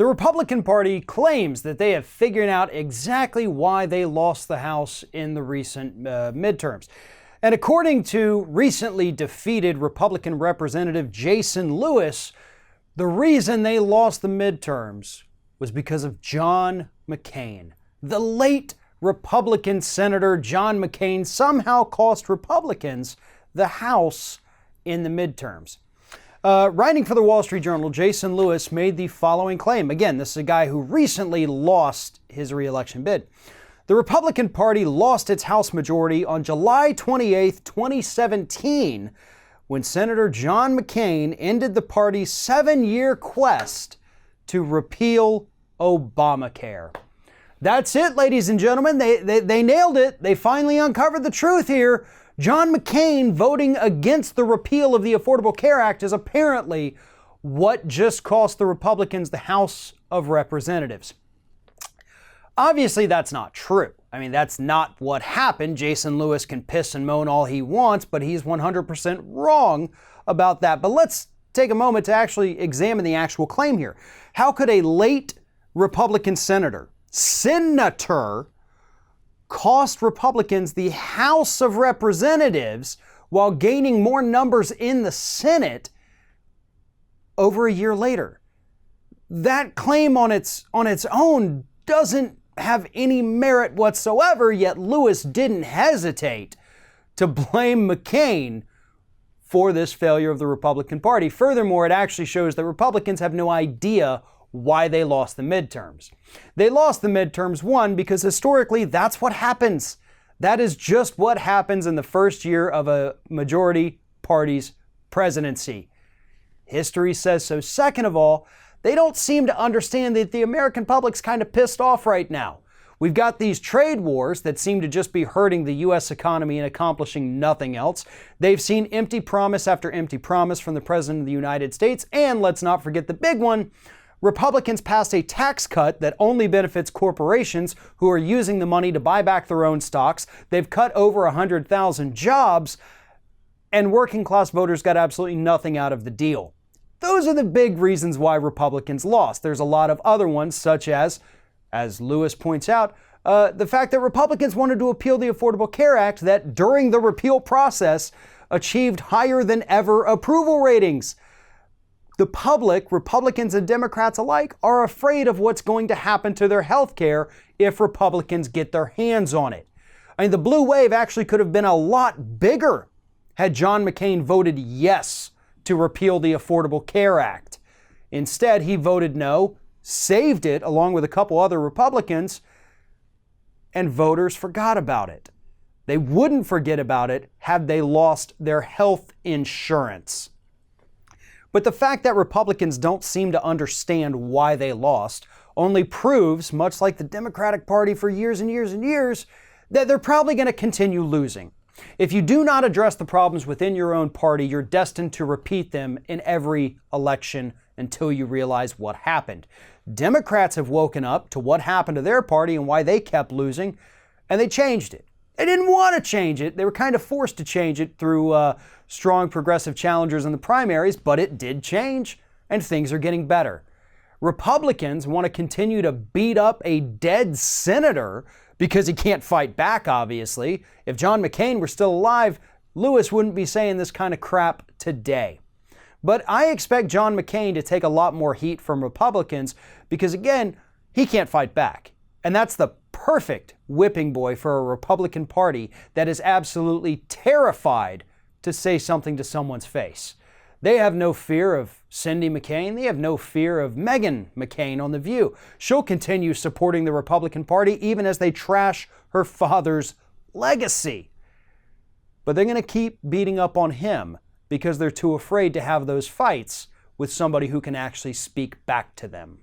The Republican Party claims that they have figured out exactly why they lost the House in the recent midterms. And according to recently defeated Republican Representative Jason Lewis, the reason they lost the midterms was because of John McCain. The late Republican Senator John McCain somehow cost Republicans the House in the midterms. Writing for the Wall Street Journal, Jason Lewis made the following claim. Again, this is a guy who recently lost his re-election bid. The Republican Party lost its House majority on July 28, 2017, when Senator John McCain ended the party's 7-year quest to repeal Obamacare. That's it, ladies and gentlemen. They nailed it. They finally uncovered the truth here. John McCain voting against the repeal of the Affordable Care Act is apparently what just cost the Republicans the House of Representatives. Obviously, that's not true. I mean, that's not what happened. Jason Lewis can piss and moan all he wants, but he's 100% wrong about that. But let's take a moment to actually examine the actual claim here. How could a late Republican senator cost Republicans the House of Representatives while gaining more numbers in the Senate over a year later? That claim on its own doesn't have any merit whatsoever, yet Lewis didn't hesitate to blame McCain for this failure of the Republican Party. Furthermore, it actually shows that Republicans have no idea why they lost the midterms. They lost the midterms, one, because historically that's what happens. That is just what happens in the first year of a majority party's presidency. History says so. Second of all, they don't seem to understand that the American public's kind of pissed off right now. We've got these trade wars that seem to just be hurting the U.S. economy and accomplishing nothing else. They've seen empty promise after empty promise from the President of the United States. And let's not forget the big one. Republicans passed a tax cut that only benefits corporations who are using the money to buy back their own stocks. They've cut over 100,000 jobs, and working class voters got absolutely nothing out of the deal. Those are the big reasons why Republicans lost. There's a lot of other ones, such as Lewis points out, the fact that Republicans wanted to appeal the Affordable Care Act that during the repeal process achieved higher than ever approval ratings. The public, Republicans and Democrats alike, are afraid of what's going to happen to their health care if Republicans get their hands on it. I mean, the blue wave actually could have been a lot bigger had John McCain voted yes to repeal the Affordable Care Act. Instead, he voted no, saved it along with a couple other Republicans, and voters forgot about it. They wouldn't forget about it had they lost their health insurance. But the fact that Republicans don't seem to understand why they lost only proves, much like the Democratic Party for years and years and years, that they're probably going to continue losing. If you do not address the problems within your own party, you're destined to repeat them in every election until you realize what happened. Democrats have woken up to what happened to their party and why they kept losing, and they changed it. They didn't want to change it. They were kind of forced to change it through strong progressive challengers in the primaries, but it did change, and things are getting better. Republicans want to continue to beat up a dead senator because he can't fight back, obviously. If John McCain were still alive, Lewis wouldn't be saying this kind of crap today. But I expect John McCain to take a lot more heat from Republicans because, again, he can't fight back. And that's the perfect whipping boy for a Republican Party that is absolutely terrified to say something to someone's face. They have no fear of Cindy McCain. They have no fear of Meghan McCain on The View. She'll continue supporting the Republican Party even as they trash her father's legacy. But they're going to keep beating up on him because they're too afraid to have those fights with somebody who can actually speak back to them.